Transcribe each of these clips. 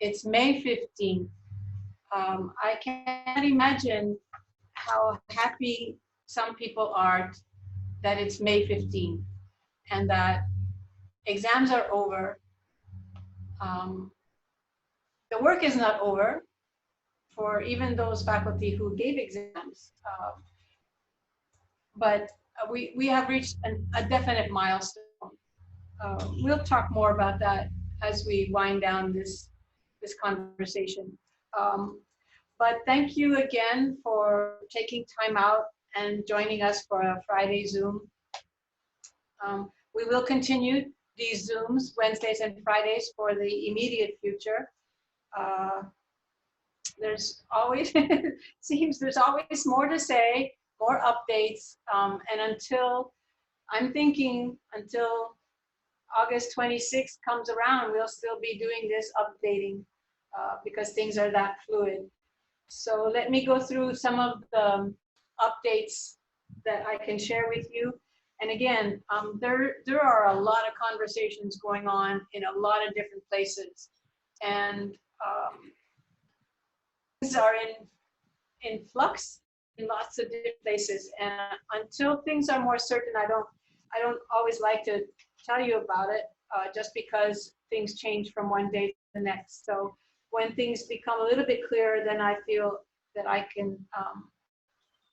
It's May 15th. I can't imagine how happy some people are that it's May 15th and that exams are over. The work is not over for even those faculty who gave exams, but we have reached a definite milestone. We'll talk more about that as we wind down this conversation. But thank you again for taking time out and joining us for a Friday Zoom. We will continue these Zooms Wednesdays and Fridays for the immediate future. There's always, seems there's always more to say, more updates, and I'm thinking until August 26th comes around, we'll still be doing this updating because things are that fluid. So let me go through some of the updates that I can share with you. And again, there are a lot of conversations going on in a lot of different places, and things are in flux in lots of different places. And until things are more certain, I don't always like to tell you about it, just because things change from one day to the next. So when things become a little bit clearer, then I feel that I can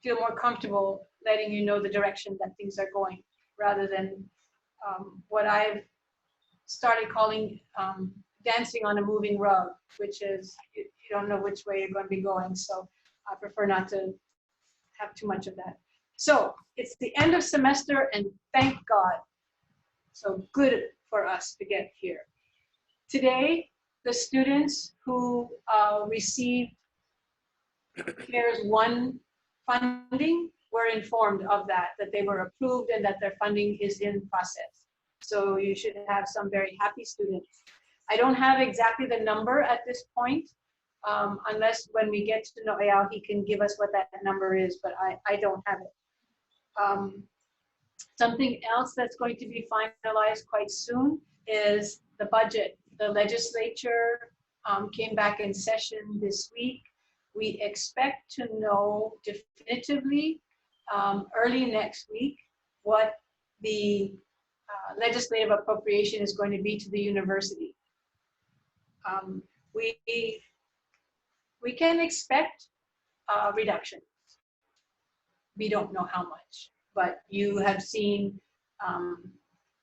feel more comfortable letting you know the direction that things are going, rather than what I've started calling dancing on a moving rug, which is you don't know which way you're going to be going. So I prefer not to have too much of that. So it's the end of semester, and thank God. So good for us to get here. Today, the students who received CARES 1 funding were informed of that they were approved and that their funding is in process. So you should have some very happy students. I don't have exactly the number at this point, unless when we get to know Eyal, he can give us what that number is, but I don't have it. Something else that's going to be finalized quite soon is the budget. The legislature came back in session this week. We expect to know definitively early next week what the legislative appropriation is going to be to the university. We can expect reductions. We don't know how much, but you have seen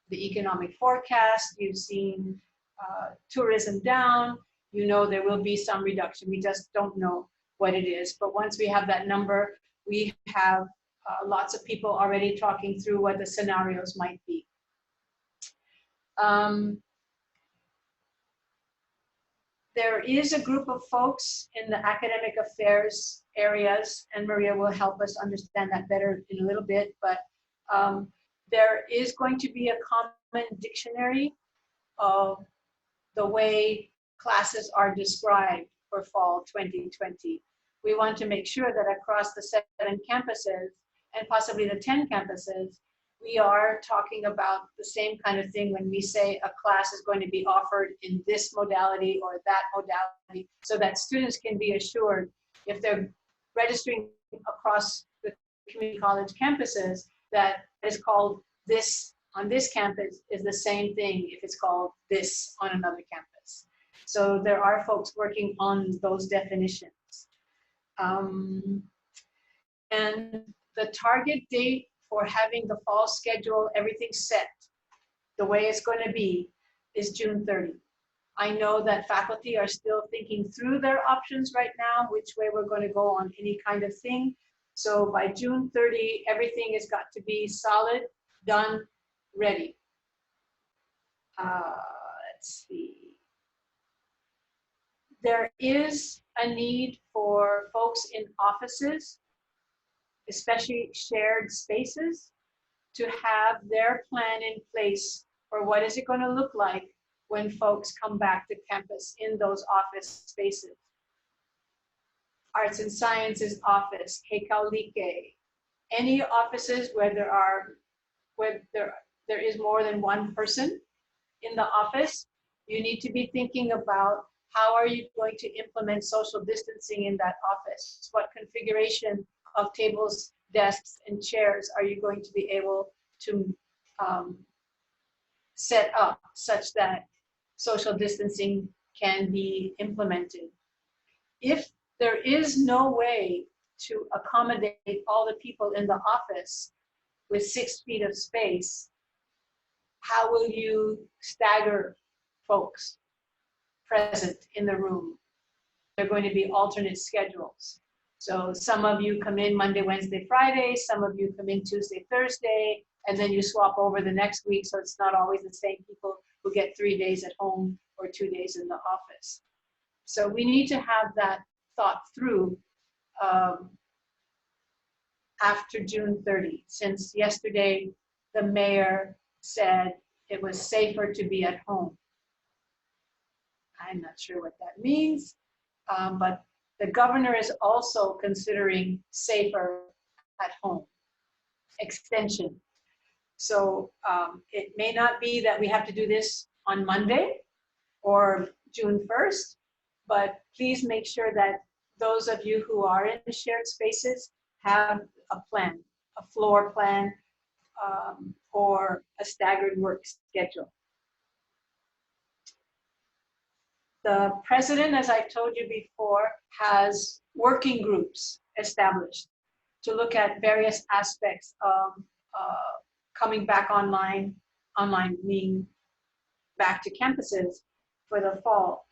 the economic forecast, you've seen tourism down, you know there will be some reduction. We just don't know what it is. But once we have that number, we have lots of people already talking through what the scenarios might be. There is a group of folks in the academic affairs areas, and Maria will help us understand that better in a little bit, but there is going to be a common dictionary of the way classes are described for fall 2020. We want to make sure that across the 7 campuses, and possibly the 10 campuses, we are talking about the same kind of thing when we say a class is going to be offered in this modality or that modality, so that students can be assured if they're registering across the community college campuses that is called this on this campus is the same thing if it's called this on another campus. So there are folks working on those definitions. And the target date for having the fall schedule, everything set the way it's going to be, is June 30. I know that faculty are still thinking through their options right now, which way we're going to go on any kind of thing. So by June 30, everything has got to be solid, done, ready. Let's see. There is a need for folks in offices, especially shared spaces, to have their plan in place for what is it going to look like when folks come back to campus in those office spaces. Arts and Sciences office, Kekalike, any offices where there is more than one person in the office, you need to be thinking about how are you going to implement social distancing in that office? What configuration of tables, desks, and chairs are you going to be able to set up such that social distancing can be implemented? If there is no way to accommodate all the people in the office with 6 feet of space, how will you stagger folks present in the room? They're going to be alternate schedules. So some of you come in Monday, Wednesday, Friday, some of you come in Tuesday, Thursday, and then you swap over the next week, so it's not always the same people who get 3 days at home or 2 days in the office. So we need to have that thought through after June 30, since yesterday the mayor said it was safer to be at home. I'm not sure what that means, but the governor is also considering safer at home extension. So it may not be that we have to do this on Monday or June 1st, but please make sure that those of you who are in shared spaces have a plan, a floor plan, or a staggered work schedule. The president, as I told you before, has working groups established to look at various aspects of coming back online meaning back to campuses for the fall.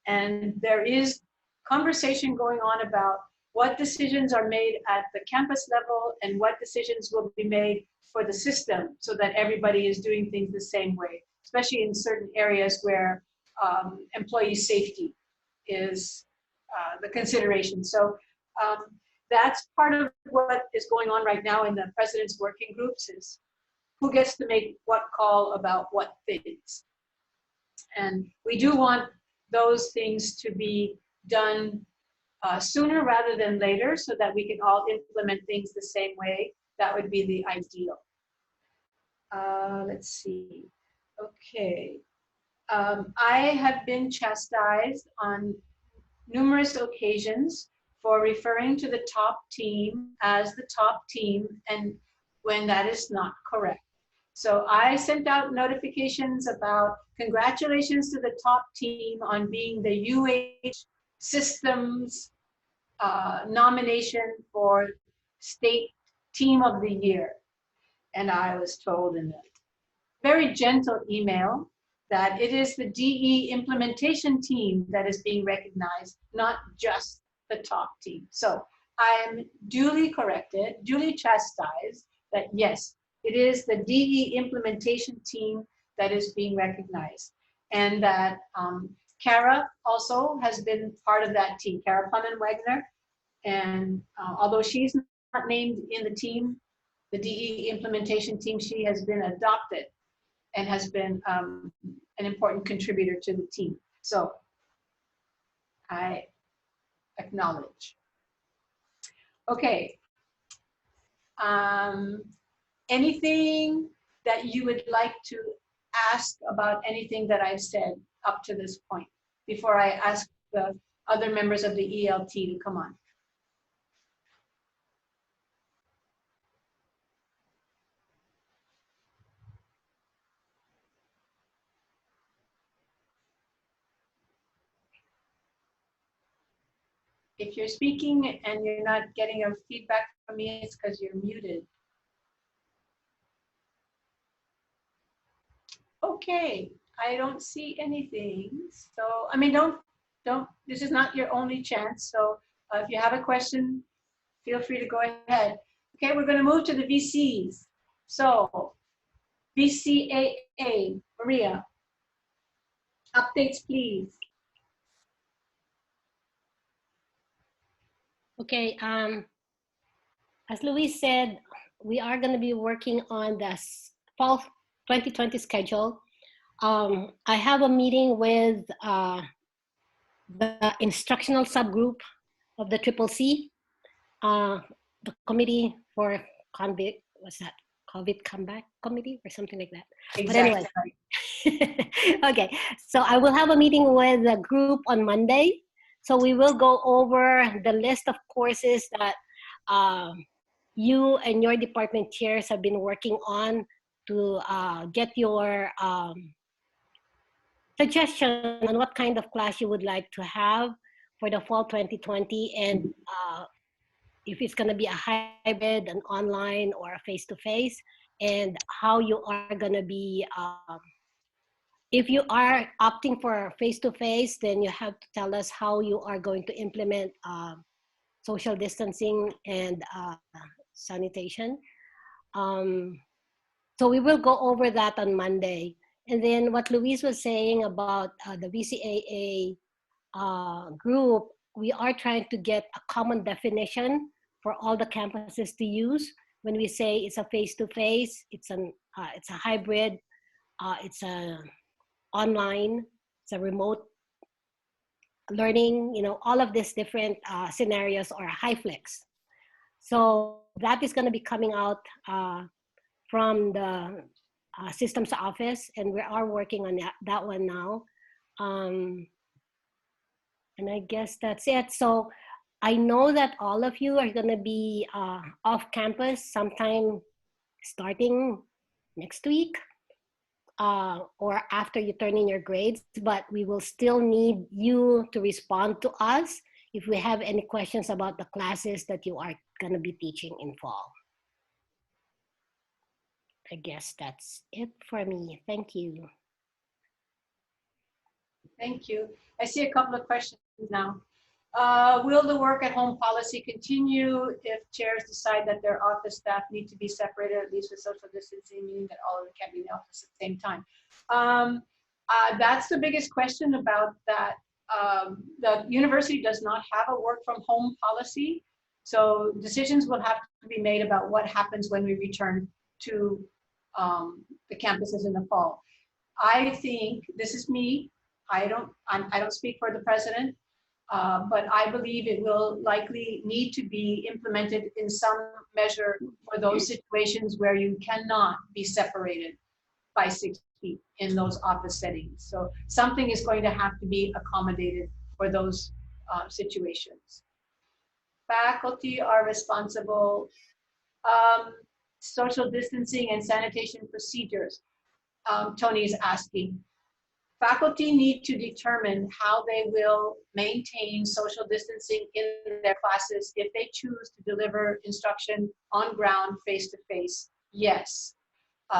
And there is conversation going on about what decisions are made at the campus level and what decisions will be made for the system so that everybody is doing things the same way, especially in certain areas where employee safety is the consideration. So that's part of what is going on right now in the president's working groups, is who gets to make what call about what things. And we do want those things to be done sooner rather than later so that we can all implement things the same way. That would be the ideal. Let's see. Okay. I have been chastised on numerous occasions for referring to the top team as the top team, and when that is not correct. So I sent out notifications about congratulations to the top team on being the UH Systems nomination for State Team of the Year. And I was told in a very gentle email that it is the DE implementation team that is being recognized, not just the top team. So I am duly corrected, duly chastised that yes, it is the DE implementation team that is being recognized. And that Kara also has been part of that team, Kara Punnen-Wagner. And although she's not named in the team, the DE implementation team, she has been adopted and has been an important contributor to the team. So I acknowledge. Okay. Anything that you would like to ask about anything that I've said up to this point before I ask the other members of the ELT to come on? If you're speaking and you're not getting a feedback from me, it's because you're muted. Okay, I don't see anything. So, I mean, don't, this is not your only chance. So if you have a question, feel free to go ahead. Okay, we're gonna move to the VCs. So, VCAA, Maria, updates please. Okay, as Luis said, we are going to be working on the fall 2020 schedule. I have a meeting with the instructional subgroup of the CCC, the committee for COVID comeback committee or something like that. But anyway, Exactly right. okay. So I will have a meeting with the group on Monday. So we will go over the list of courses that you and your department chairs have been working on to get your suggestion on what kind of class you would like to have for the fall 2020, and if it's going to be a hybrid, an online, or a face-to-face, and how you are going to be, if you are opting for face-to-face, then you have to tell us how you are going to implement social distancing and sanitation. So we will go over that on Monday. And then what Luis was saying about the VCAA group, we are trying to get a common definition for all the campuses to use. When we say it's a face-to-face, it's a hybrid, it's a online, it's a remote learning, all of these different scenarios are high flex. So that is going to be coming out from the systems office, and we are working on that one now. And I guess that's it. So I know that all of you are going to be off campus sometime starting next week or after you turn in your grades, but we will still need you to respond to us if we have any questions about the classes that you are going to be teaching in fall. I guess that's it for me. Thank you. Thank you. I see a couple of questions now. Will the work at home policy continue if chairs decide that their office staff need to be separated, at least with social distancing, meaning that all of them can't be in the office at the same time? That's the biggest question about that. The university does not have a work from home policy. So decisions will have to be made about what happens when we return to the campuses in the fall. I think, this is me, I don't speak for the president, but I believe it will likely need to be implemented in some measure for those situations where you cannot be separated by 6 feet in those office settings. So something is going to have to be accommodated for those situations. Faculty are responsible. Social distancing and sanitation procedures. Tony is asking. Faculty need to determine how they will maintain social distancing in their classes if they choose to deliver instruction on ground, face-to-face. Yes.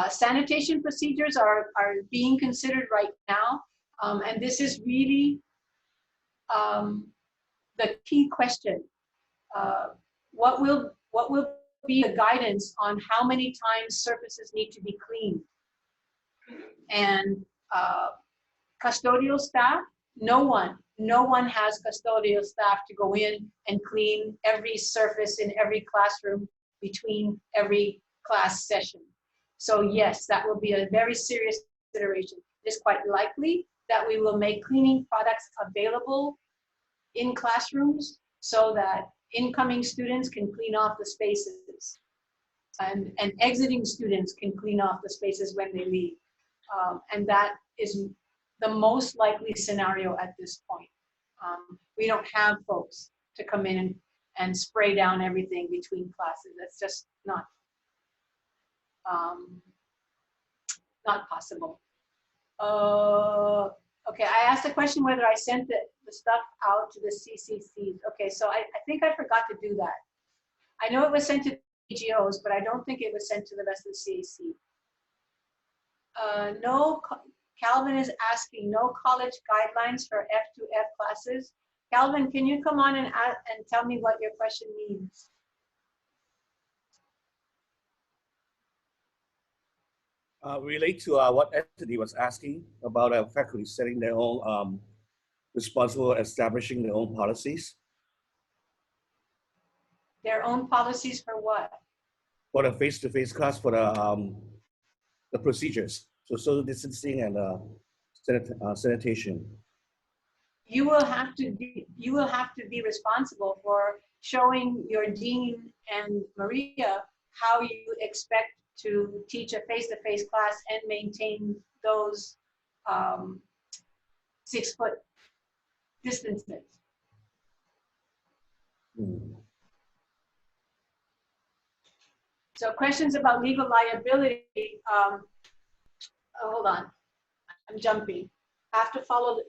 Sanitation procedures are being considered right now, and this is really the key question. What will be the guidance on how many times surfaces need to be cleaned? And custodial staff, no one has custodial staff to go in and clean every surface in every classroom between every class session. So yes, that will be a very serious consideration. It is quite likely that we will make cleaning products available in classrooms so that incoming students can clean off the spaces and exiting students can clean off the spaces when they leave. And that is the most likely scenario at this point. We don't have folks to come in and spray down everything between classes. That's just not possible. Okay, I asked the question whether I sent the stuff out to the CCCs. Okay, so I think I forgot to do that. I know it was sent to AGOs, but I don't think it was sent to the rest of the CAC. No, Calvin is asking, no college guidelines for F2F classes. Calvin, can you come on and tell me what your question means? Relate to what Anthony was asking about faculty setting their own, responsible establishing their own policies. Their own policies for what? For the face-to-face class, for the procedures, so social distancing and sanitation. You will have to be responsible for showing your dean and Maria how you expect to teach a face-to-face class and maintain those 6-foot distances. So questions about legal liability, oh, hold on, I'm jumping. Have to follow,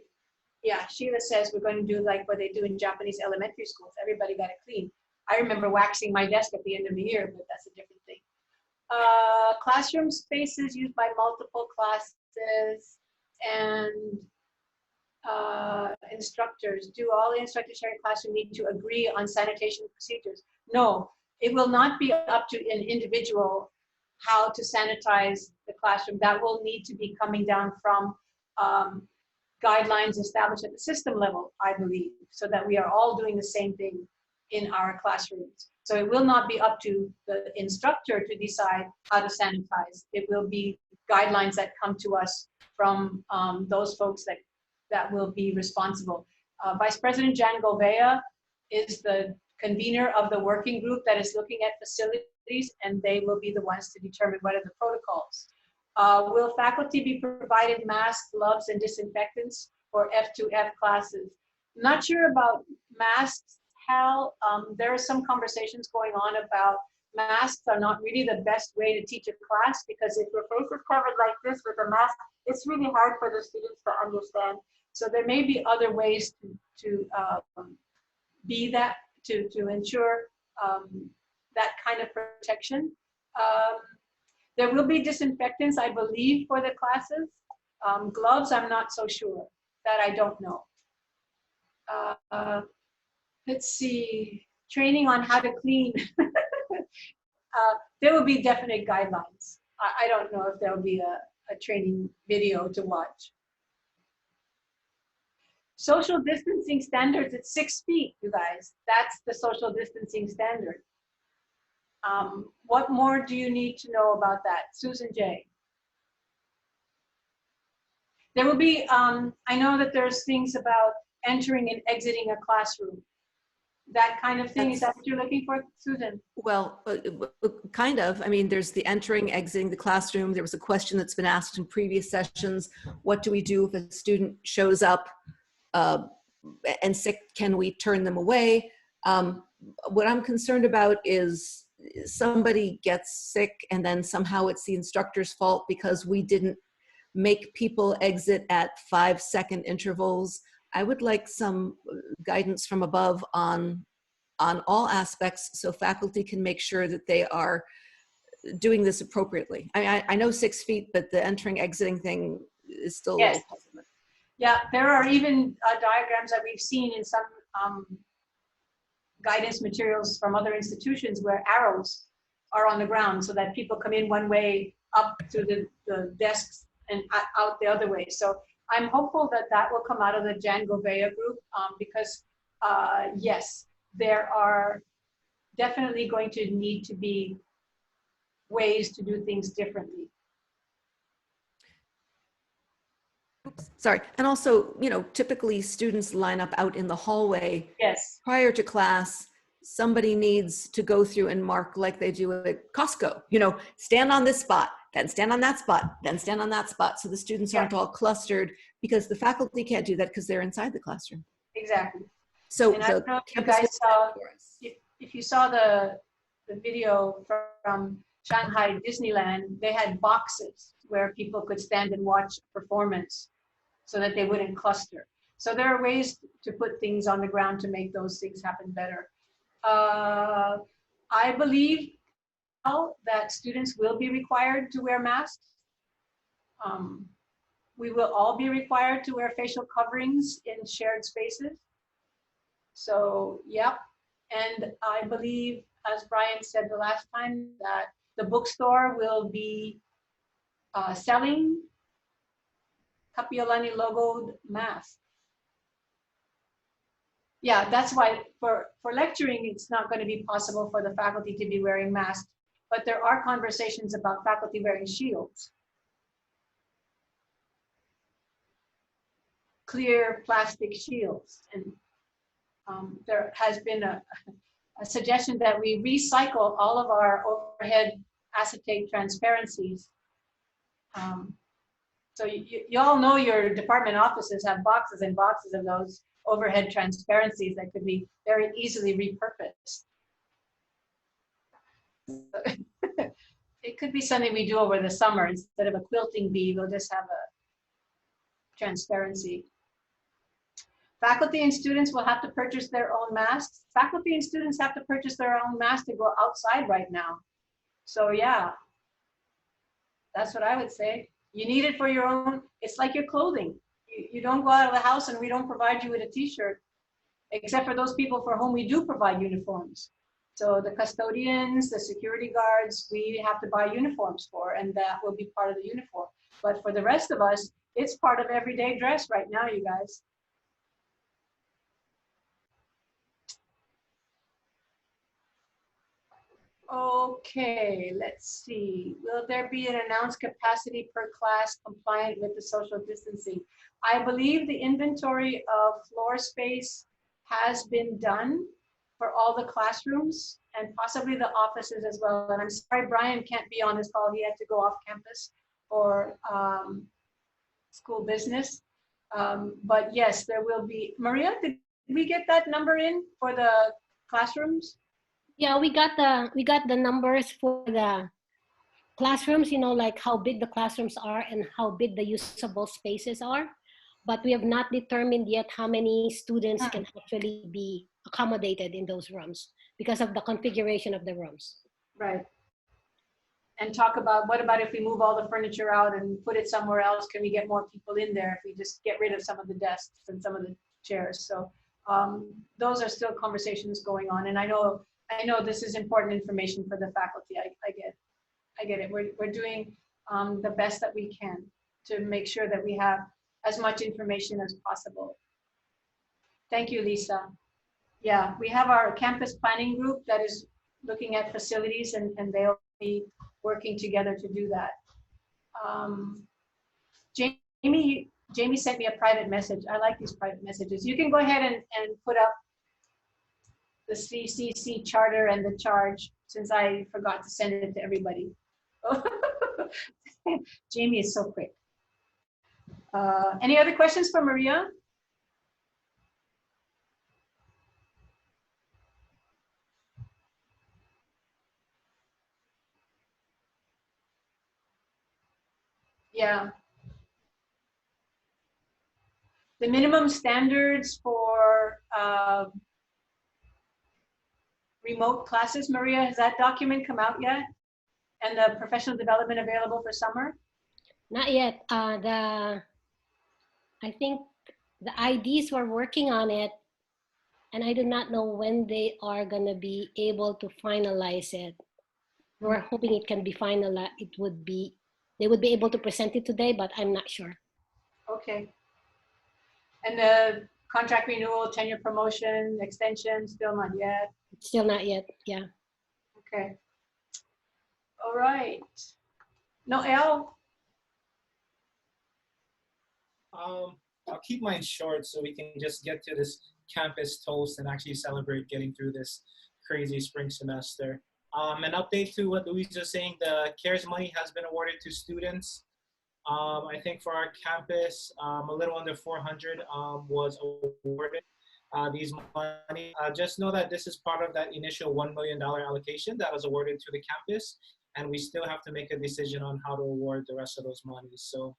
yeah, Sheila says we're going to do like what they do in Japanese elementary schools. Everybody got to clean. I remember waxing my desk at the end of the year, but that's a different thing. Classroom spaces used by multiple classes and instructors. Do all the instructors sharing classroom need to agree on sanitation procedures? No, it will not be up to an individual how to sanitize the classroom. That will need to be coming down from guidelines established at the system level, I believe, so that we are all doing the same thing in our classrooms. So it will not be up to the instructor to decide how to sanitize. It will be guidelines that come to us from those folks that will be responsible. Vice President Jan Govea is the convener of the working group that is looking at facilities, and they will be the ones to determine what are the protocols. Will faculty be provided masks, gloves, and disinfectants for F2F classes? Not sure about masks, Hal. There are some conversations going on about masks are not really the best way to teach a class, because if your face is covered like this with a mask, it's really hard for the students to understand. So there may be other ways to ensure that kind of protection. There will be disinfectants, I believe, for the classes. Gloves, I'm not so sure. That I don't know. Let's see, training on how to clean. There will be definite guidelines. I don't know if there'll be a training video to watch. Social distancing standards, it's 6 feet, you guys. That's the social distancing standard. What more do you need to know about that? Susan J. There will be, I know that there's things about entering and exiting a classroom. That kind of thing, is that what you're looking for, Susan? Well, kind of. I mean, there's the entering, exiting the classroom. There was a question that's been asked in previous sessions. What do we do if a student shows up and sick? Can we turn them away? What I'm concerned about is somebody gets sick and then somehow it's the instructor's fault because we didn't make people exit at 5-second intervals. I would like some guidance from above on all aspects so faculty can make sure that they are doing this appropriately. I mean, I know 6 feet, but the entering, exiting thing is still Yes. a little puzzling. Yeah, there are even diagrams that we've seen in some guidance materials from other institutions where arrows are on the ground so that people come in one way up to the desks and out the other way. So I'm hopeful that that will come out of the Jan Govea group because yes, there are definitely going to need to be ways to do things differently. Oops, sorry. And also, you know, typically students line up out in the hallway. Yes. Prior to class. Somebody needs to go through and mark like they do at Costco, you know, stand on this spot, then stand on that spot, then stand on that spot. So the students aren't all clustered because the faculty can't do that because they're inside the classroom. Exactly. So and I don't know if you guys saw, if you saw the video from Shanghai Disneyland, they had boxes where people could stand and watch a performance so that they wouldn't cluster. So there are ways to put things on the ground to make those things happen better. I believe now that students will be required to wear masks. We will all be required to wear facial coverings in shared spaces. So, yep. And I believe, as Brian said the last time, that the bookstore will be selling Kapiolani logoed masks. Yeah, that's why for lecturing, it's not going to be possible for the faculty to be wearing masks, but there are conversations about faculty wearing shields. Clear plastic shields. And there has been a suggestion that we recycle all of our overhead acetate transparencies. So you all know your department offices have boxes and boxes of those overhead transparencies that could be very easily repurposed. It could be something we do over the summer. Instead of a quilting bee, we'll just have a transparency. Faculty and students will have to purchase their own masks. Faculty and students have to purchase their own masks to go outside right now. So yeah, that's what I would say. You need it for your own, it's like your clothing. You don't go out of the house and we don't provide you with a t-shirt, except for those people for whom we do provide uniforms. So the custodians, the security guards, we have to buy uniforms for, and that will be part of the uniform. But for the rest of us, it's part of everyday dress right now, you guys. Okay, let's see. Will there be an announced capacity per class compliant with the social distancing? I believe the inventory of floor space has been done for all the classrooms and possibly the offices as well. And I'm sorry, Brian can't be on this call. He had to go off campus for school business. But yes, there will be. Maria, did we get that number in for the classrooms? Yeah, we got the numbers for the classrooms, you know, like how big the classrooms are and how big the usable spaces are. But we have not determined yet how many students can actually be accommodated in those rooms because of the configuration of the rooms. Right. And talk about, what about if we move all the furniture out and put it somewhere else? Can we get more people in there if we just get rid of some of the desks and some of the chairs? So those are still conversations going on. And I know this is important information for the faculty. I get it. We're doing the best that we can to make sure that we have as much information as possible. Thank you, Lisa. Yeah, we have our campus planning group that is looking at facilities, and they'll be working together to do that. Jamie sent me a private message. I like these private messages. You can go ahead and put up the CCC charter and the charge, since I forgot to send it to everybody. Jamie is so quick. Any other questions for Maria? Yeah. The minimum standards for remote classes, Maria, has that document come out yet? And the professional development available for summer? Not yet. I think the IDs were working on it, and I do not know when they are going to be able to finalize it. We're hoping it can be finalized. They would be able to present it today, but I'm not sure. Okay. And the contract renewal, tenure promotion, extension, still not yet? Still not yet, yeah. Okay. All right. Noel? I'll keep mine short so we can just get to this campus toast and actually celebrate getting through this crazy spring semester. An update to what Louise was saying, the CARES money has been awarded to students. I think for our campus, a little under 400 was awarded these money. Just know that this is part of that initial $1 million allocation that was awarded to the campus, and we still have to make a decision on how to award the rest of those monies. So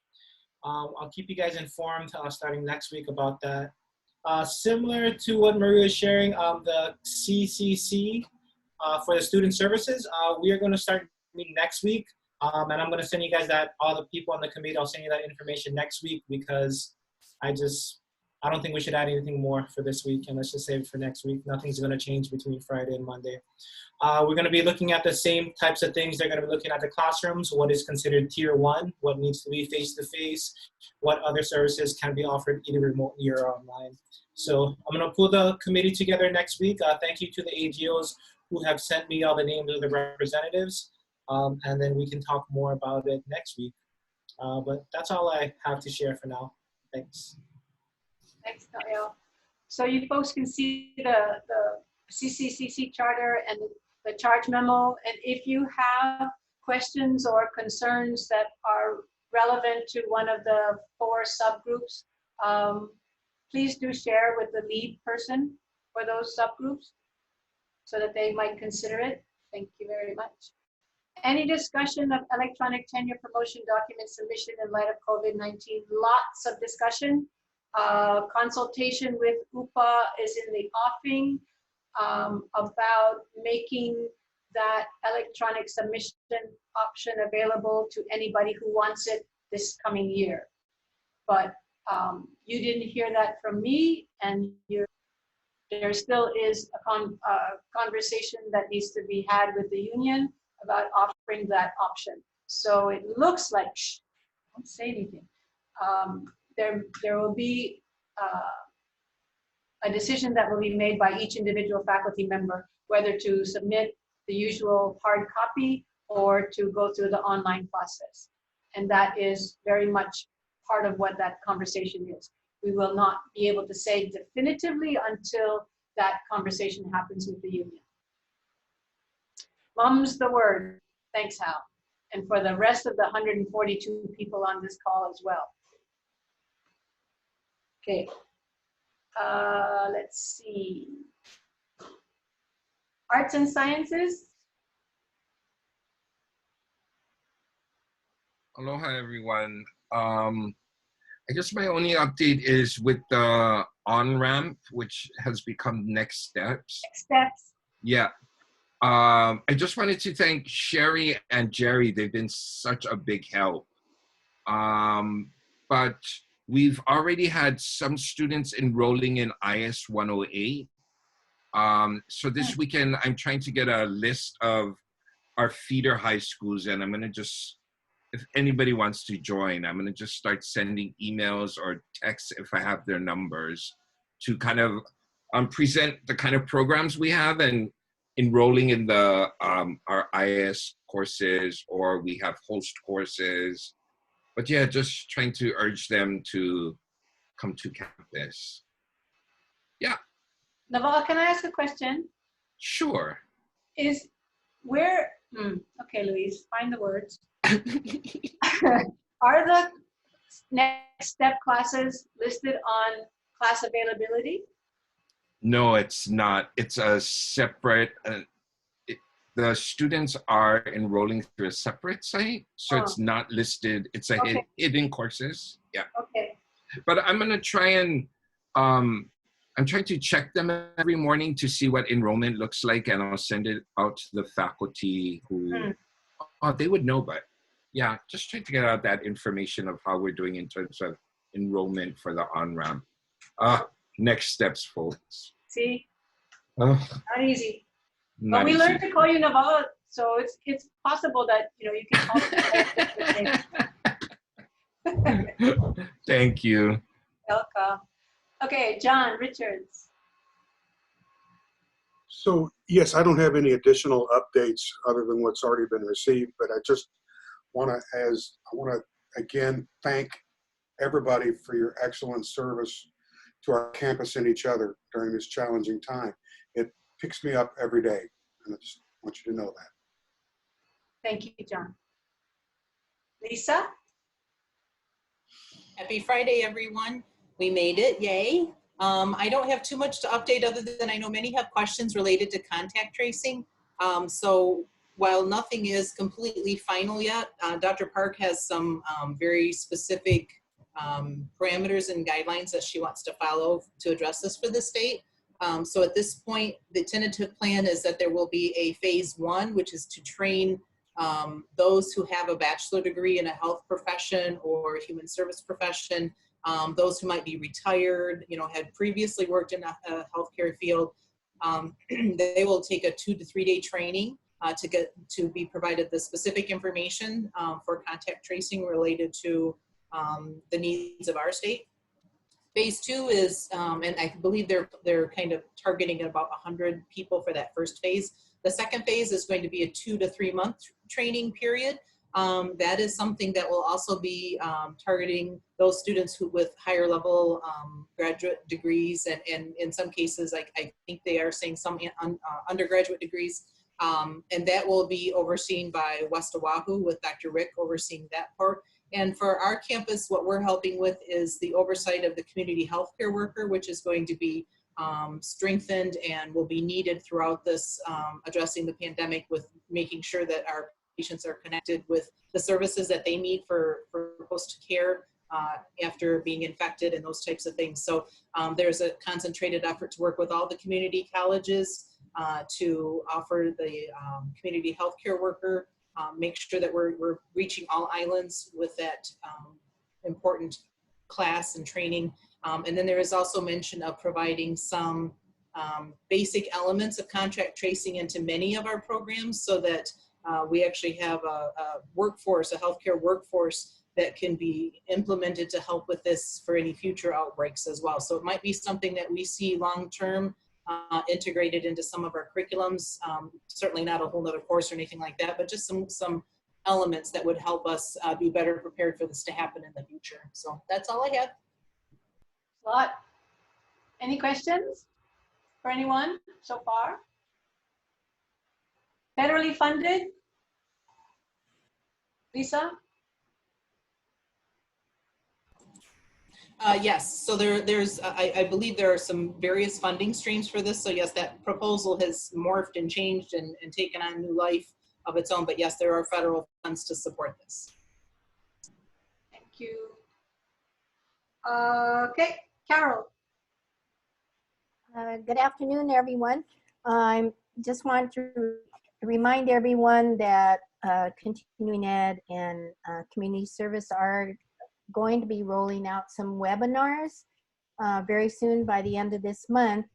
I'll keep you guys informed starting next week about that. Similar to what Maria is sharing, the CCC for the student services, we are going to start meeting next week. And I'm going to send you guys all the people on the committee, I'll send you that information next week, because I don't think we should add anything more for this week, and let's just save it for next week. Nothing's going to change between Friday and Monday. We're going to be looking at the same types of things. They're going to be looking at the classrooms, what is considered tier 1, what needs to be face-to-face, what other services can be offered either remotely or online. So I'm going to pull the committee together next week. Thank you to the AGOs who have sent me all the names of the representatives. And then we can talk more about it next week. But that's all I have to share for now. Thanks. Thanks, Noel. So you folks can see the CCCC charter and the charge memo. And if you have questions or concerns that are relevant to one of the 4 subgroups, please do share with the lead person for those subgroups so that they might consider it. Thank you very much. Any discussion of electronic tenure promotion document submission in light of COVID-19? Lots of discussion. Consultation with UPA is in the offing about making that electronic submission option available to anybody who wants it this coming year. But you didn't hear that from me, and there still is a conversation that needs to be had with the union about offering that option. So it looks like, shh, don't say anything. There will be a decision that will be made by each individual faculty member, whether to submit the usual hard copy or to go through the online process. And that is very much part of what that conversation is. We will not be able to say definitively until that conversation happens with the union. Mum's the word. Thanks, Hal. And for the rest of the 142 people on this call as well. Okay. Let's see. Arts and sciences. Aloha, everyone. I guess my only update is with the on-ramp, which has become Next Steps. Next steps. Yeah. I just wanted to thank Sherry and Jerry. They've been such a big help. But we've already had some students enrolling in IS 108. So this weekend, I'm trying to get a list of our feeder high schools, and I'm going to just, if anybody wants to join, I'm going to just start sending emails or texts if I have their numbers to kind of present the kind of programs we have and enrolling in the our IS courses, or we have host courses. But yeah, just trying to urge them to come to campus. Yeah. Naval, can I ask a question? Sure. Is where, okay, Louise, find the words. Are the next step classes listed on class availability? No, it's not. It's a separate, the students are enrolling through a separate site, so it's not listed. It's a hidden courses. Yeah. Okay. But I'm going to try and, I'm trying to check them every morning to see what enrollment looks like, and I'll send it out to the faculty who, they would know, but yeah, just trying to get out that information of how we're doing in terms of enrollment for the on-ramp. Next steps, folks. See, not easy. But we easy. learned to call you Naval, so it's possible that you can call me. Thank you. Welcome. Okay, John Richards. So yes, I don't have any additional updates other than what's already been received, but I just want to again thank everybody for your excellent service to our campus and each other during this challenging time. It picks me up every day, and I just want you to know that. Thank you, John. Lisa? Happy Friday, everyone. We made it, yay. I don't have too much to update other than I know many have questions related to contact tracing. So while nothing is completely final yet, Dr. Park has some very specific parameters and guidelines that she wants to follow to address this for the state. So at this point, the tentative plan is that there will be a phase 1, which is to train those who have a bachelor degree in a health profession or human service profession, those who might be retired, had previously worked in a healthcare field. They will take a 2 to 3 day training to be provided the specific information for contact tracing related to the needs of our state. Phase 2 is, and I believe they're kind of targeting about 100 people for that first phase. The second phase is going to be a 2 to 3 month training period. That is something that will also be targeting those students who with higher level graduate degrees, and in some cases, I think they are saying some undergraduate degrees, And that will be overseen by West Oahu with Dr. Rick overseeing that part. And for our campus, what we're helping with is the oversight of the community healthcare worker, which is going to be strengthened and will be needed throughout this addressing the pandemic, with making sure that our patients are connected with the services that they need for post-care after being infected and those types of things. So there's a concentrated effort to work with all the community colleges to offer the community healthcare worker, make sure that we're reaching all islands with that important class and training. And then there is also mention of providing some basic elements of contact tracing into many of our programs, so that we actually have a workforce, a healthcare workforce that can be implemented to help with this for any future outbreaks as well. So it might be something that we see long-term integrated into some of our curriculums. Certainly not a whole nother course or anything like that, but just some elements that would help us be better prepared for this to happen in the future. So that's all I have. A lot. Any questions for anyone so far? Federally funded? Lisa? Yes, so there's, I believe there are some various funding streams for this. So yes, that proposal has morphed and changed and taken on new life of its own. But yes, there are federal funds to support this. Thank you. Okay, Carol. Good afternoon, everyone. I just want to remind everyone that continuing ed and community service are going to be rolling out some webinars very soon by the end of this month.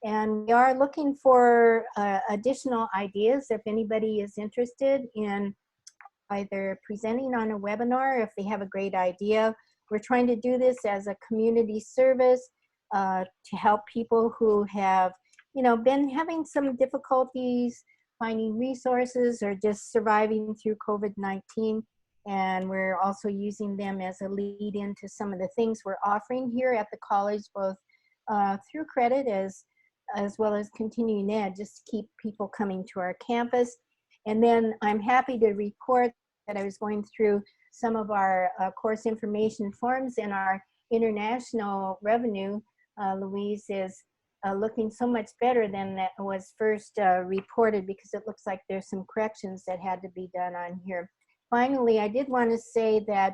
And we are looking for additional ideas if anybody is interested in either presenting on a webinar, if they have a great idea. We're trying to do this as a community service to help people who have, been having some difficulties finding resources or just surviving through COVID-19. And we're also using them as a lead into some of the things we're offering here at the college, both through credit as well as continuing ed, just to keep people coming to our campus. And then I'm happy to report that I was going through some of our course information forms, and our international revenue, Louise, is looking so much better than that was first reported, because it looks like there's some corrections that had to be done on here. Finally, I did want to say that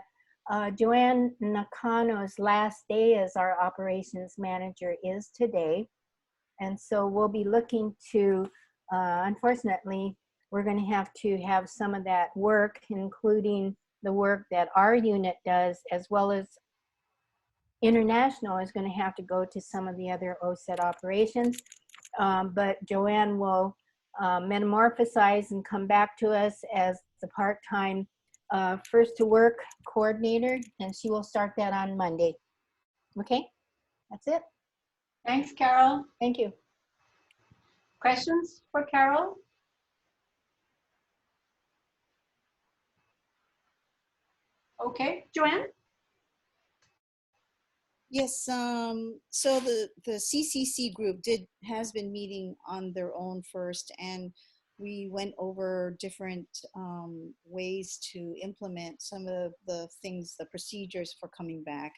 Joanne Nakano's last day as our operations manager is today. And so we'll be looking to, unfortunately, we're going to have some of that work, including the work that our unit does, as well as international is going to have to go to some of the other OSET operations. But Joanne will metamorphosize and come back to us as the part-time first to work coordinator, and she will start that on Monday. Okay, that's it. Thanks, Carol. Thank you. Questions for Carol? Okay, Joanne? Yes, so the CCC group has been meeting on their own first, and we went over different ways to implement some of the things, the procedures for coming back.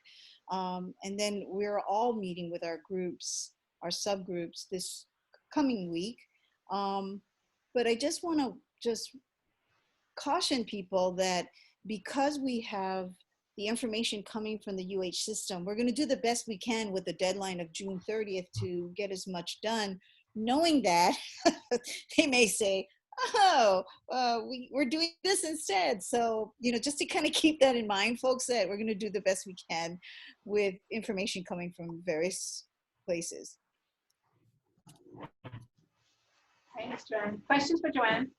And then we're all meeting with our groups, our subgroups this coming week. But I just want to caution people that because we have the information coming from the UH system, we're going to do the best we can with the deadline of June 30th to get as much done, knowing that they may say, oh, we're doing this instead. So, just to kind of keep that in mind, folks, that we're going to do the best we can with information coming from various places. Thanks, Joanne. Questions for Joanne?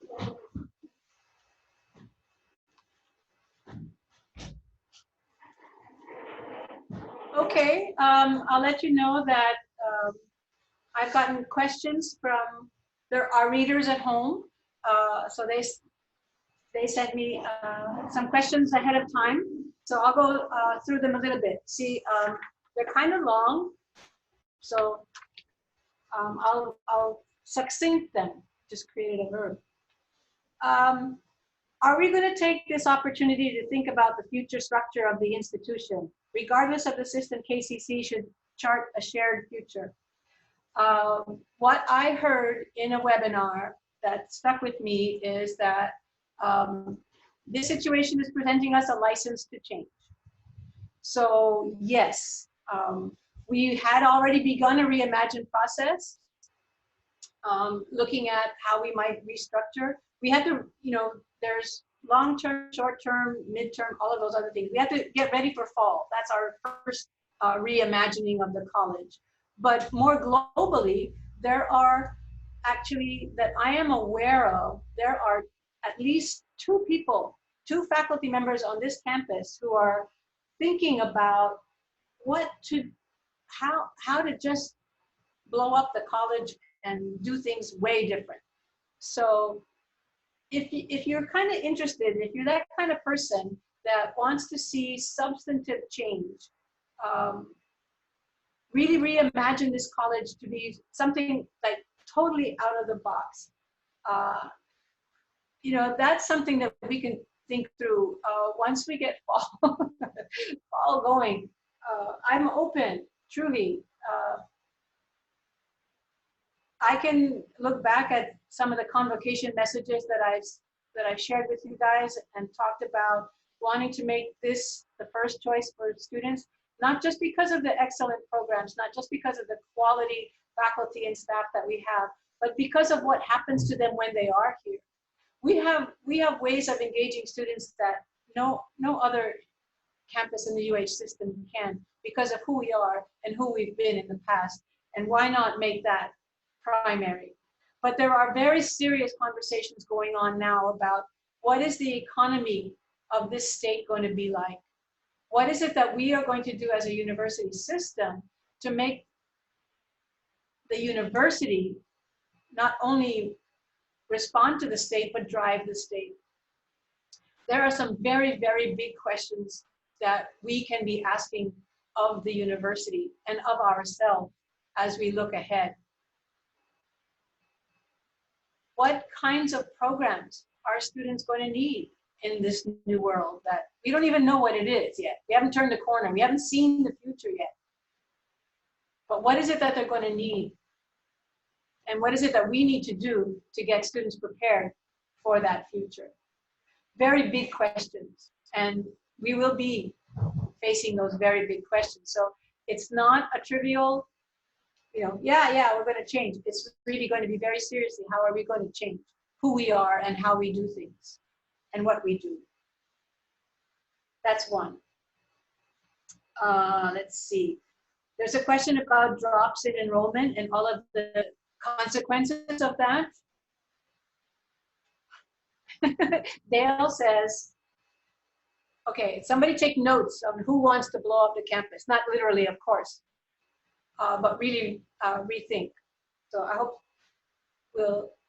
Okay, I'll let you know that I've gotten questions from our readers at home. So they sent me some questions ahead of time. So I'll go through them a little bit. See, they're kind of long, so I'll succinct them. just created a verb. Are we going to take this opportunity to think about the future structure of the institution? Regardless of the system, KCC should chart a shared future. What I heard in a webinar that stuck with me is that this situation is presenting us a license to change. So yes, we had already begun a reimagine process, looking at how we might restructure. We had to, there's long-term, short-term, mid-term, all of those other things. We have to get ready for fall. That's our first reimagining of the college. But more globally, there are actually, that I am aware of, there are at least two faculty members on this campus who are thinking about how to just blow up the college and do things way different. So if you're kind of interested, if you're that kind of person that wants to see substantive change, really reimagine this college to be something like totally out of the box. That's something that we can think through once we get fall going. I'm open, truly. I can look back at some of the convocation messages that I've shared with you guys and talked about wanting to make this the first choice for students, not just because of the excellent programs, not just because of the quality faculty and staff that we have, but because of what happens to them when they are here. We have ways of engaging students that no other campus in the UH system can, because of who we are and who we've been in the past. And why not make that primary? But there are very serious conversations going on now about what is the economy of this state going to be like? What is it that we are going to do as a university system to make the university not only respond to the state, but drive the state? There are some very, very big questions that we can be asking of the university and of ourselves as we look ahead. What kinds of programs are students going to need in this new world that we don't even know what it is yet? We haven't turned the corner. We haven't seen the future yet. But what is it that they're going to need? And what is it that we need to do to get students prepared for that future? Very big questions. And we will be facing those very big questions. So it's not a trivial, yeah, we're going to change. It's really going to be very seriously, how are we going to change who we are and how we do things and what we do? That's one. Let's see. There's a question about drops in enrollment and all of the consequences of that. Dale says, okay, somebody take notes on who wants to blow up the campus. Not literally, of course, but really rethink. So I hope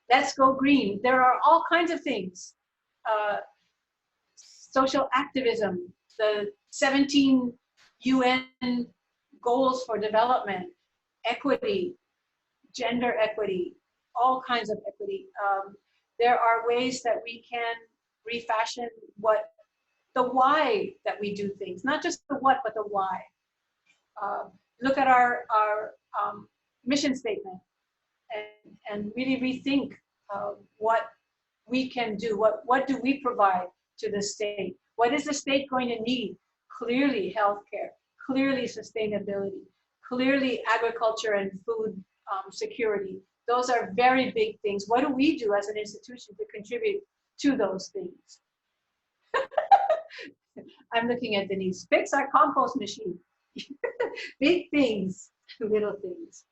let's go green. There are all kinds of things. Social activism, the 17 UN goals for development, equity, gender equity, all kinds of equity. There are ways that we can refashion the why that we do things, not just the what, but the why. Look at our mission statement and really rethink what we can do. What do we provide to the state? What is the state going to need? Clearly healthcare, clearly sustainability, clearly agriculture and food security. Those are very big things. What do we do as an institution to contribute to those things? I'm looking at Denise. Fix our compost machine. Big things, little things.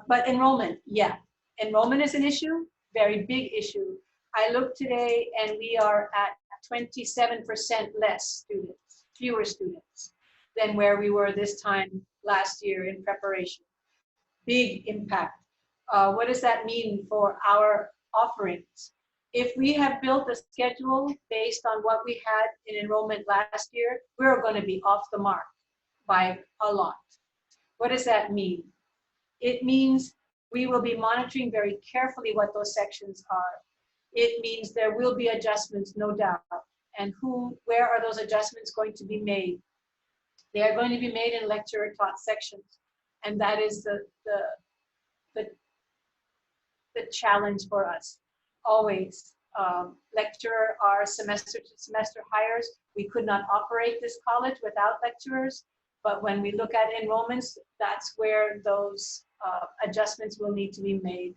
But enrollment, yeah. Enrollment is an issue, very big issue. I looked today and we are at 27% less students, fewer students than where we were this time last year in preparation. Big impact. What does that mean for our offerings? If we have built a schedule based on what we had in enrollment last year, we're going to be off the mark by a lot. What does that mean? It means We will be monitoring very carefully what those sections are. It means there will be adjustments, no doubt. And where are those adjustments going to be made? They are going to be made in lecturer taught sections. And that is the challenge for us, always. Lecturer are semester to semester hires. We could not operate this college without lecturers, but when we look at enrollments, that's where those adjustments will need to be made.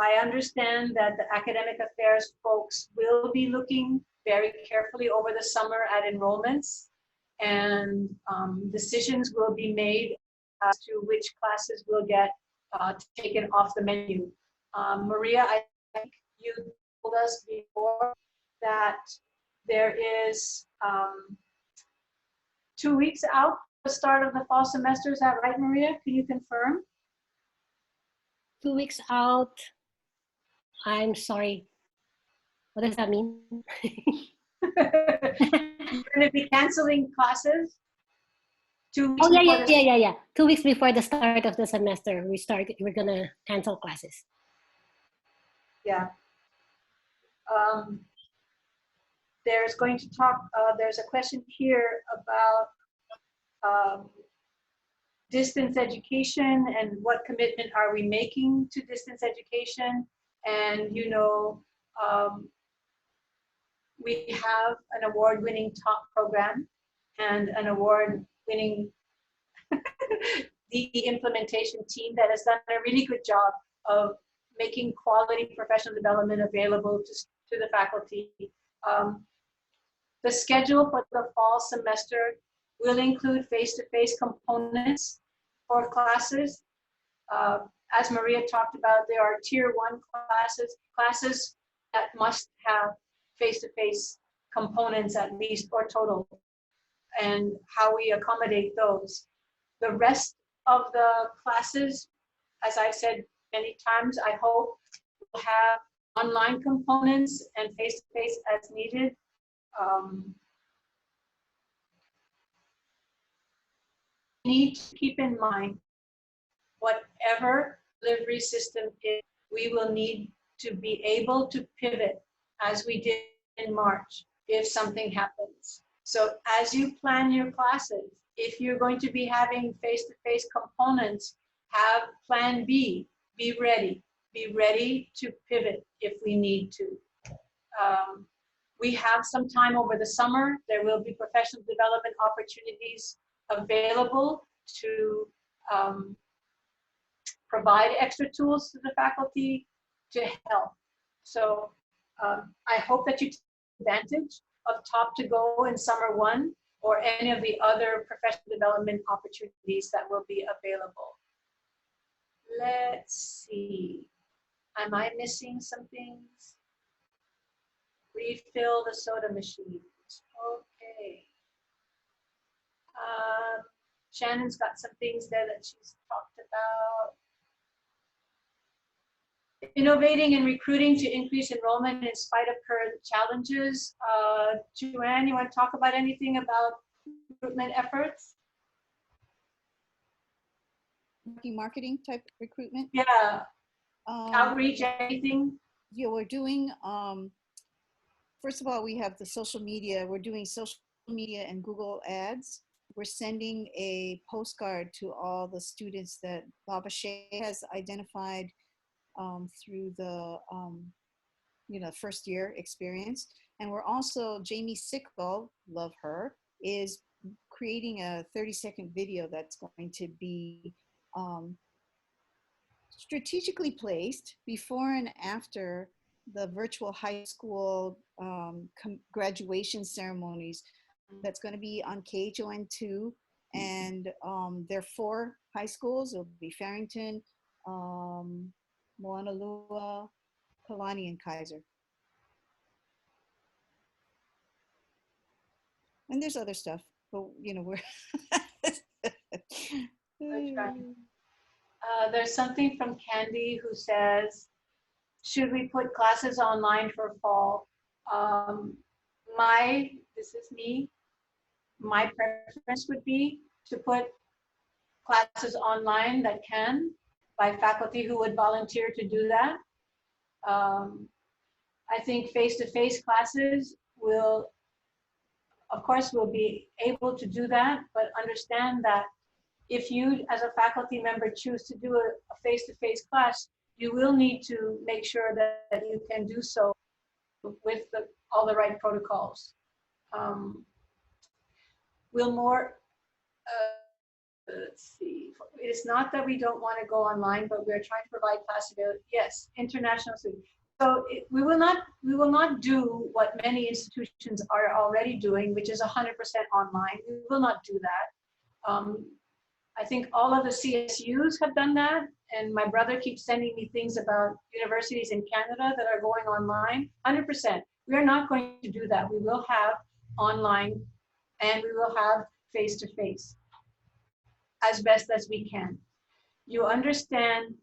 I understand that the academic affairs folks will be looking very carefully over the summer at enrollments, and decisions will be made as to which classes will get taken off the menu. Maria, I think you told us before that there is 2 weeks out the start of the fall semester. Is that right, Maria? Can you confirm? 2 weeks out. I'm sorry. What does that mean? You're going to be canceling classes 2 weeks. Oh yeah. 2 weeks before the start of the semester, we're gonna cancel classes. Yeah. There's going to there's a question here about distance education and what commitment are we making to distance education. And we have an award-winning top program and an award-winning the implementation team that has done a really good job of making quality professional development available to the faculty. The schedule for the fall semester will include face-to-face components for classes. As Maria talked about, there are tier 1 classes that must have face-to-face components at least, or total, and how we accommodate those. The rest of the classes, as I've said many times, I hope will have online components and face-to-face as needed. Need to keep in mind, whatever delivery system is, we will need to be able to pivot as we did in March if something happens. So as you plan your classes, if you're going to be having face-to-face components, have plan B, be ready to pivot if we need to. We have some time over the summer. There will be professional development opportunities available to provide extra tools to the faculty to help. So I hope that you take advantage of Top to Go in summer 1 or any of the other professional development opportunities that will be available. Let's see. Am I missing some things? Refill the soda machines. Okay. Shannon's got some things there that she's talked about. Innovating and recruiting to increase enrollment in spite of current challenges. Joanne, you want to talk about anything about recruitment efforts? Marketing type recruitment? Yeah. Outreach, anything? Yeah, we're doing, first of all, we have the social media. We're doing social media and Google Ads. We're sending a postcard to all the students that Baba Shea has identified through the first year experience. And we're also, Jamie Sickle, love her, is creating a 30-second video that's going to be strategically placed before and after the virtual high school graduation ceremonies. That's going to be on KHON2, and there are 4 high schools. It'll be Farrington, Moanalua, Kalani, and Kaiser. And there's other stuff, but we're there's something from Candy who says, should we put classes online for fall? This is me, my preference would be to put classes online that can. by faculty who would volunteer to do that. I think face-to-face classes will, of course, will be able to do that, but understand that if you as a faculty member choose to do a face-to-face class, you will need to make sure that you can do so with all the right protocols. We'll more, let's see, it's not that we don't want to go online, but we're trying to provide class availability. Yes, international students. So we will not do what many institutions are already doing, which is 100% online. We will not do that. I think all of the CSUs have done that, and my brother keeps sending me things about universities in Canada that are going online. 100%. We are not going to do that. We will have online, and we will have face-to-face as best as we can. You understand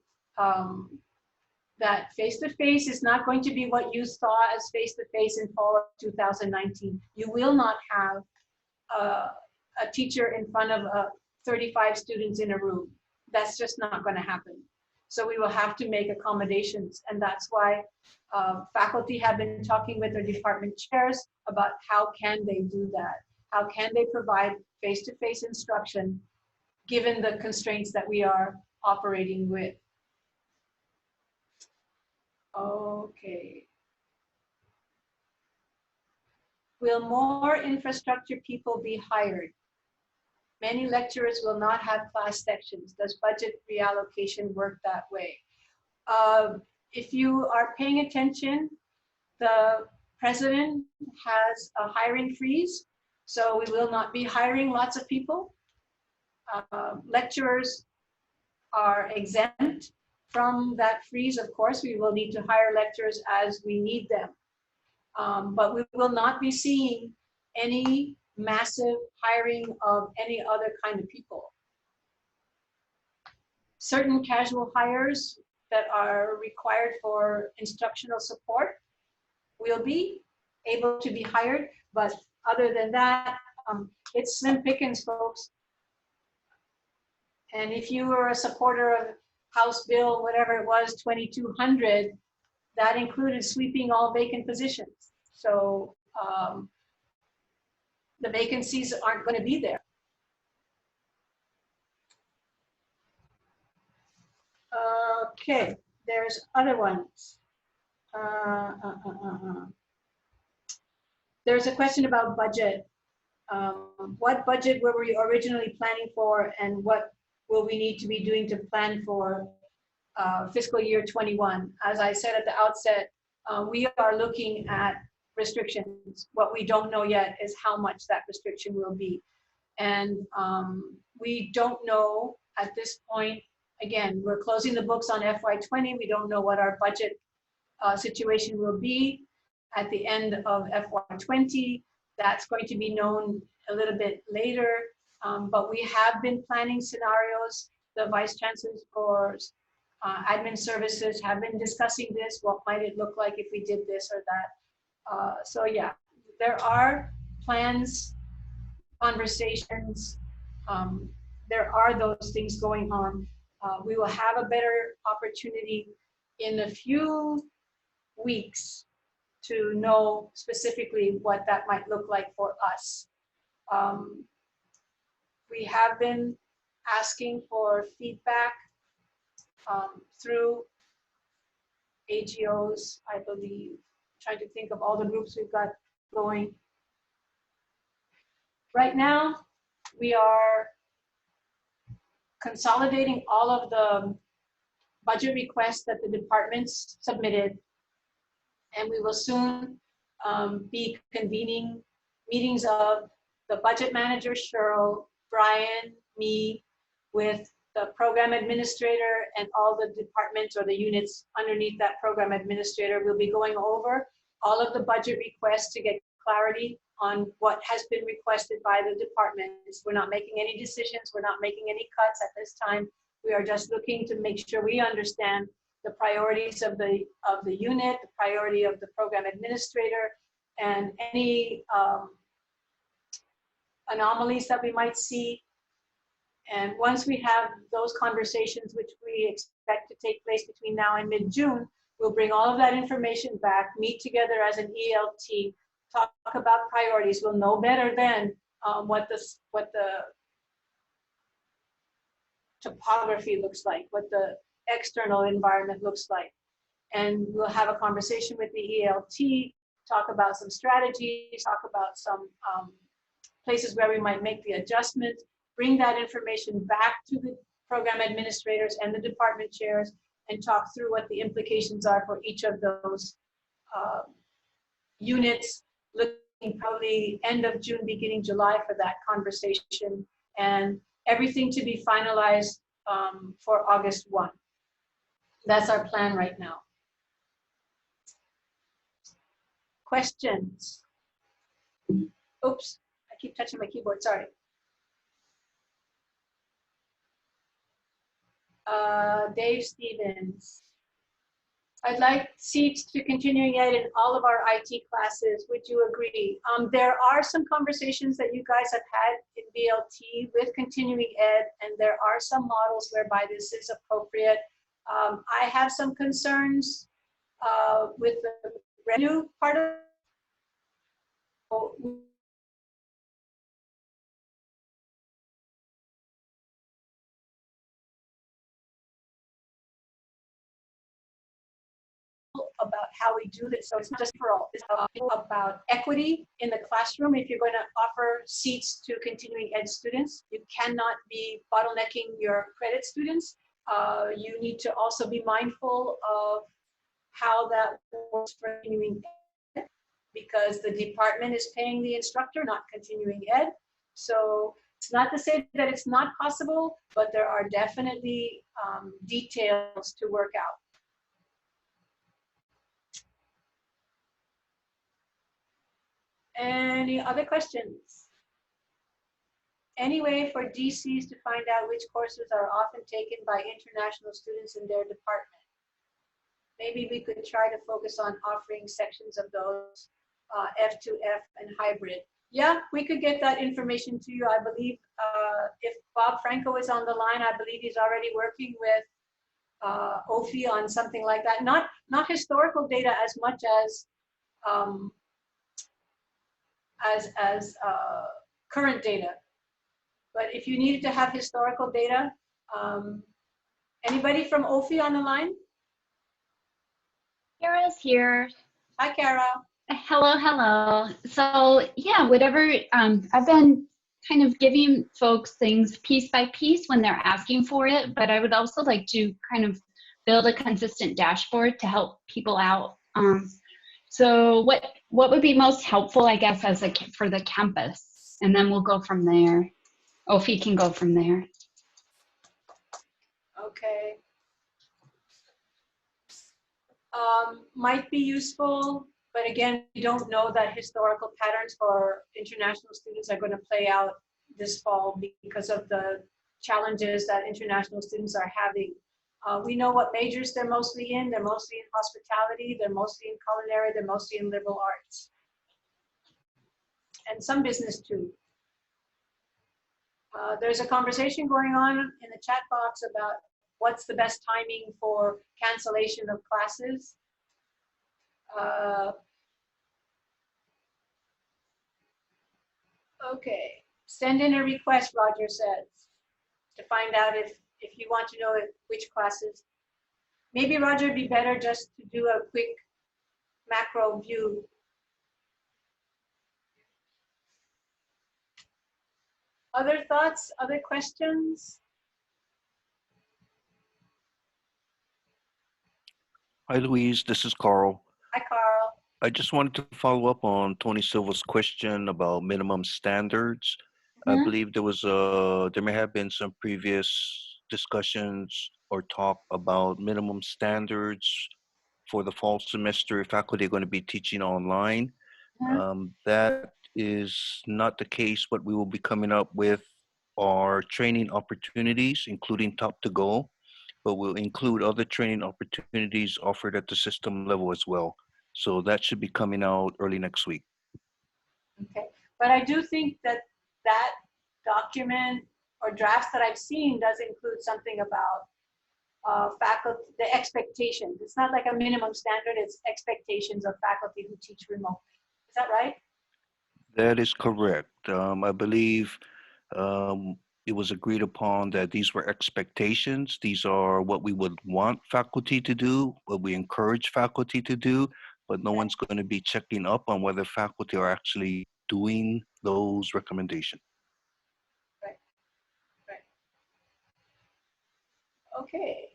that face-to-face is not going to be what you saw as face-to-face in fall of 2019. You will not have a teacher in front of 35 students in a room. That's just not going to happen. So we will have to make accommodations, and that's why faculty have been talking with their department chairs about how can they do that? How can they provide face-to-face instruction given the constraints that we are operating with? Okay. Will more infrastructure people be hired? Many lecturers will not have class sections. Does budget reallocation work that way? If you are paying attention, the president has a hiring freeze, so we will not be hiring lots of people. Lecturers are exempt from that freeze. Of course, we will need to hire lecturers as we need them. But we will not be seeing any massive hiring of any other kind of people. Certain casual hires that are required for instructional support will be able to be hired, but other than that, it's slim pickings, folks. And if you were a supporter of House Bill, whatever it was, 2200, that included sweeping all vacant positions. So the vacancies aren't going to be there. Okay, there's other ones. There's a question about budget. What budget were we originally planning for, and what will we need to be doing to plan for fiscal year 21? As I said at the outset, we are looking at restrictions. What we don't know yet is how much that restriction will be. And we don't know at this point. Again, we're closing the books on FY20. We don't know what our budget situation will be at the end of FY20. That's going to be known a little bit later, but we have been planning scenarios. The vice chancellors for admin services have been discussing this. What might it look like if we did this or that? So yeah, there are plans, conversations. There are those things going on. We will have a better opportunity in a few weeks to know specifically what that might look like for us. We have been asking for feedback through AGOs, I believe, trying to think of all the groups we've got going. Right now, we are consolidating all of the budget requests that the departments submitted, and we will soon be convening meetings of the budget manager, Cheryl, Brian, me, with the program administrator and all the departments or the units underneath that program administrator. We'll be going over all of the budget requests to get clarity on what has been requested by the departments. We're not making any decisions. We're not making any cuts at this time. We are just looking to make sure we understand the priorities of the unit, the priority of the program administrator, and any anomalies that we might see. And once we have those conversations, which we expect to take place between now and mid-June, we'll bring all of that information back, meet together as an ELT, talk about priorities. We'll know better then what the topography looks like, what the external environment looks like. And we'll have a conversation with the ELT, talk about some strategies, talk about some places where we might make the adjustments, bring that information back to the program administrators and the department chairs, and talk through what the implications are for each of those units, looking probably end of June, beginning July for that conversation, and everything to be finalized for August 1. That's our plan right now. Questions? Oops, I keep touching my keyboard, sorry. Dave Stevens. I'd like seats to continuing ed in all of our IT classes. Would you agree? There are some conversations that you guys have had in BLT with continuing ed, and there are some models whereby this is appropriate. I have some concerns with the revenue part of it. About how we do this. So it's not just for all, it's about equity in the classroom. If you're going to offer seats to continuing ed students, you cannot be bottlenecking your credit students. You need to also be mindful of how that works for continuing ed, because the department is paying the instructor, not continuing ed. So it's not to say that it's not possible, but there are definitely details to work out. Any other questions? Any way for DCs to find out which courses are often taken by international students in their department? Maybe we could try to focus on offering sections of those F2F and hybrid. Yeah, we could get that information to you. I believe if Bob Franco is on the line, I believe he's already working with OFI on something like that. Not historical data as much as current data. But if you needed to have historical data, anybody from OFI on the line? Kara's here. Hi, Kara. Hello, hello. So yeah, whatever, I've been kind of giving folks things piece by piece when they're asking for it, but I would also like to kind of build a consistent dashboard to help people out. So what would be most helpful, I guess, as for the campus? And then we'll go from there. OFI can go from there. Okay. Might be useful, but again, we don't know that historical patterns for international students are going to play out this fall because of the challenges that international students are having. We know what majors they're mostly in. They're mostly in hospitality, they're mostly in culinary, they're mostly in liberal arts. And some business too. There's a conversation going on in the chat box about what's the best timing for cancellation of classes. Okay, send in a request, Roger says, to find out if you want to know which classes. Maybe, Roger, it'd be better just to do a quick macro view. Other thoughts, other questions? Hi, Louise. This is Carl. Hi, Carl. I just wanted to follow up on Tony Silva's question about minimum standards. I believe there may have been some previous discussions or talk about minimum standards for the fall semester if faculty are going to be teaching online. That is not the case. What we will be coming up with are training opportunities, including Top to Go, but we'll include other training opportunities offered at the system level as well. So that should be coming out early next week. Okay, but I do think that that document or drafts that I've seen does include something about faculty, the expectations. It's not like a minimum standard, it's expectations of faculty who teach remote. Is that right? That is correct. I believe it was agreed upon that these were expectations. These are what we would want faculty to do, what we encourage faculty to do, but no one's going to be checking up on whether faculty are actually doing those recommendations. Right, right. Okay.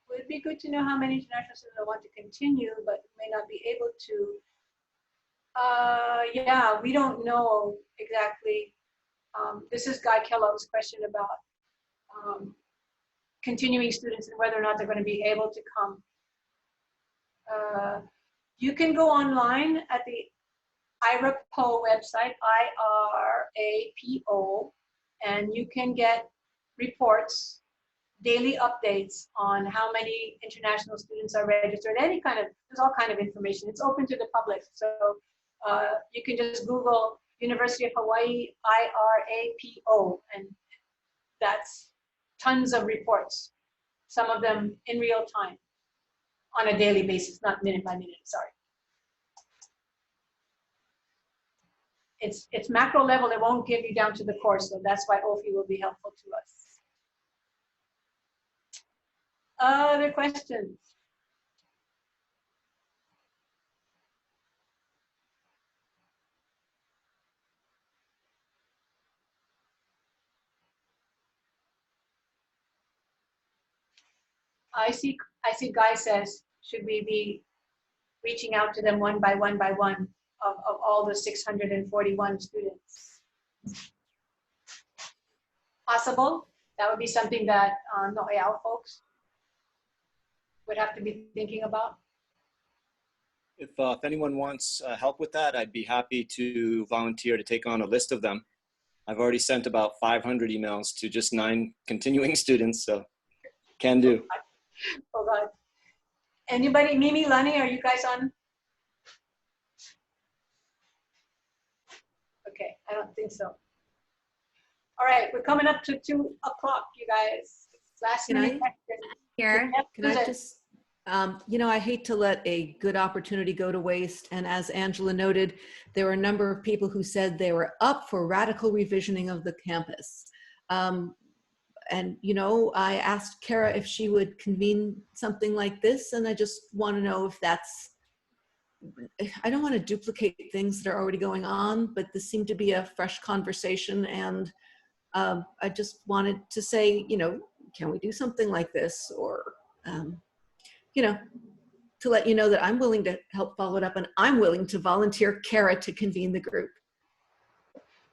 Would be good to know how many international students want to continue, but may not be able to. Yeah, we don't know exactly. This is Guy Kellogg's question about continuing students and whether or not they're going to be able to come. You can go online at the IRAPO website, IRAPO, and you can get reports, daily updates on how many international students are registered, there's all kind of information. It's open to the public. So you can just Google University of Hawaii IRAPO, and that's tons of reports, some of them in real time on a daily basis, not minute by minute, sorry. It's macro level, it won't give you down to the course, so that's why OFI will be helpful to us. Other questions? I see Guy says, should we be reaching out to them one by one of all the 641 students? Possible? That would be something that NOEAL folks would have to be thinking about. If anyone wants help with that, I'd be happy to volunteer to take on a list of them. I've already sent about 500 emails to just 9 continuing students, so can do. Oh God. Anybody, Mimi, Lani, are you guys on? Okay, I don't think so. All right, we're coming up to 2 o'clock, you guys. Last minute question. Here, can I just, I hate to let a good opportunity go to waste. And as Angela noted, there were a number of people who said they were up for radical revisioning of the campus. And, I asked Kara if she would convene something like this. And I just want to know if that's, I don't want to duplicate things that are already going on, but this seemed to be a fresh conversation. And I just wanted to say, can we do something like this? Or, to let you know that I'm willing to help follow it up, and I'm willing to volunteer Kara to convene the group.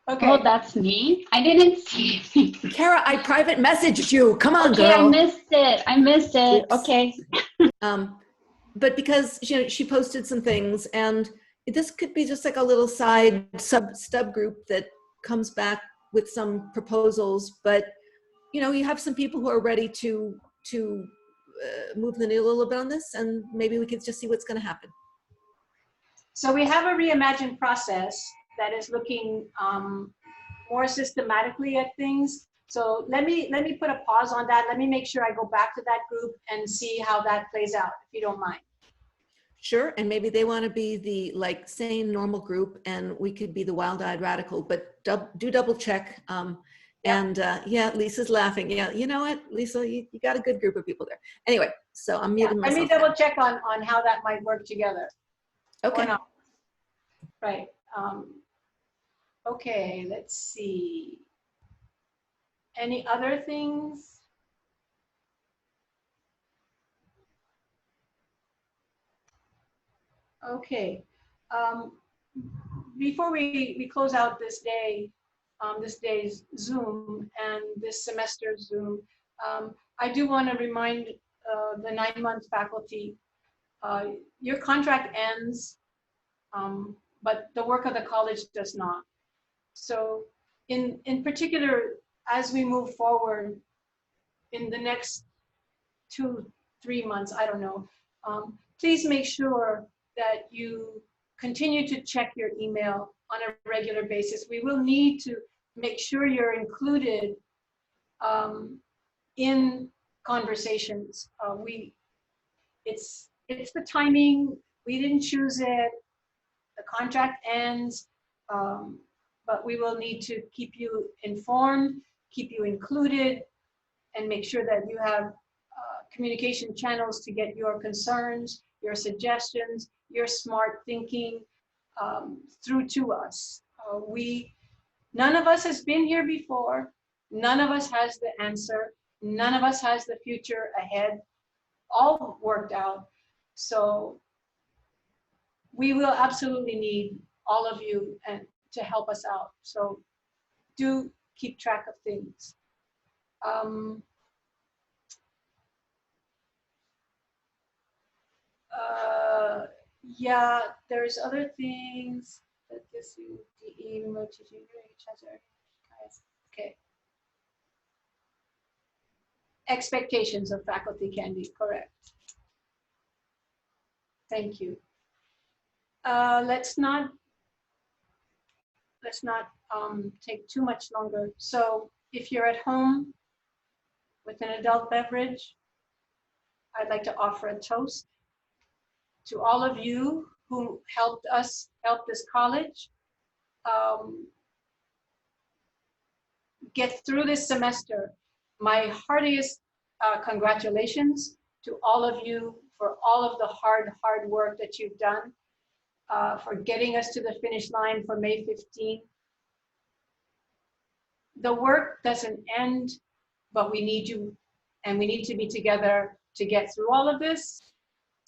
Okay. Oh, that's me? I didn't see anything. Kara, I private messaged you. Come on, okay, girl. I missed it. I missed it. Oops. Okay. But because she posted some things, and this could be just like a little side stub group that comes back with some proposals. But you have some people who are ready to move the needle a little bit on this, and maybe we could just see what's going to happen. So we have a reimagined process that is looking more systematically at things. So let me put a pause on that. Let me make sure I go back to that group and see how that plays out, if you don't mind. Sure, and maybe they want to be the sane normal group, and we could be the wild-eyed radical. But do double check. And yeah, Lisa's laughing. Yeah, you know what, Lisa, you got a good group of people there. Anyway, so I'm muting myself. Let me double check on how that might work together. Okay. Or not. Right. Okay, let's see. Any other things? Okay. Before we close out this day, this day's Zoom and this semester's Zoom, I do want to remind the 9-month faculty, your contract ends, but the work of the college does not. So in particular, as we move forward in the next 2-3 months, I don't know, please make sure that you continue to check your email on a regular basis. We will need to make sure you're included in conversations. It's the timing. We didn't choose it. The contract ends, but we will need to keep you informed, keep you included, and make sure that you have communication channels to get your concerns, your suggestions, your smart thinking through to us. None of us has been here before. None of us has the answer. None of us has the future ahead, all worked out. So we will absolutely need all of you and to help us out. So do keep track of things. Yeah, there's other things that this okay. Expectations of faculty can be correct. Thank you. Let's not take too much longer. So if you're at home with an adult beverage, I'd like to offer a toast to all of you who help this college get through this semester. My heartiest congratulations to all of you for all of the hard work that you've done, for getting us to the finish line for May 15. The work doesn't end, but we need you, and we need to be together to get through all of this.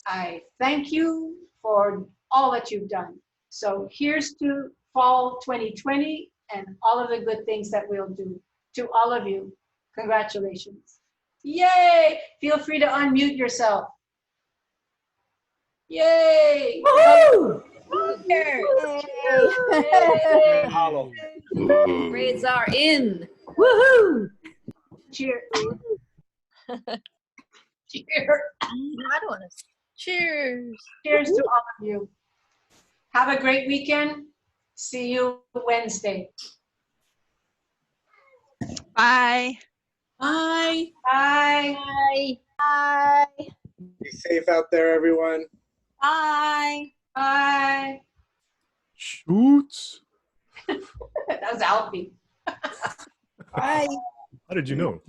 I thank you for all that you've done. So here's to fall 2020 and all of the good things that we'll do. To all of you, congratulations. Yay! Feel free to unmute yourself. Yay! Woohoo! Yay. Hollow. Grades are in. Woohoo! Cheers. Cheers. I don't want to. Cheers. Cheers to all of you. Have a great weekend. See you Wednesday. Bye. Bye. Bye. Bye. Bye. Be safe out there, everyone. Bye. Bye. Shoots. That was Alfie. Bye. How did you know?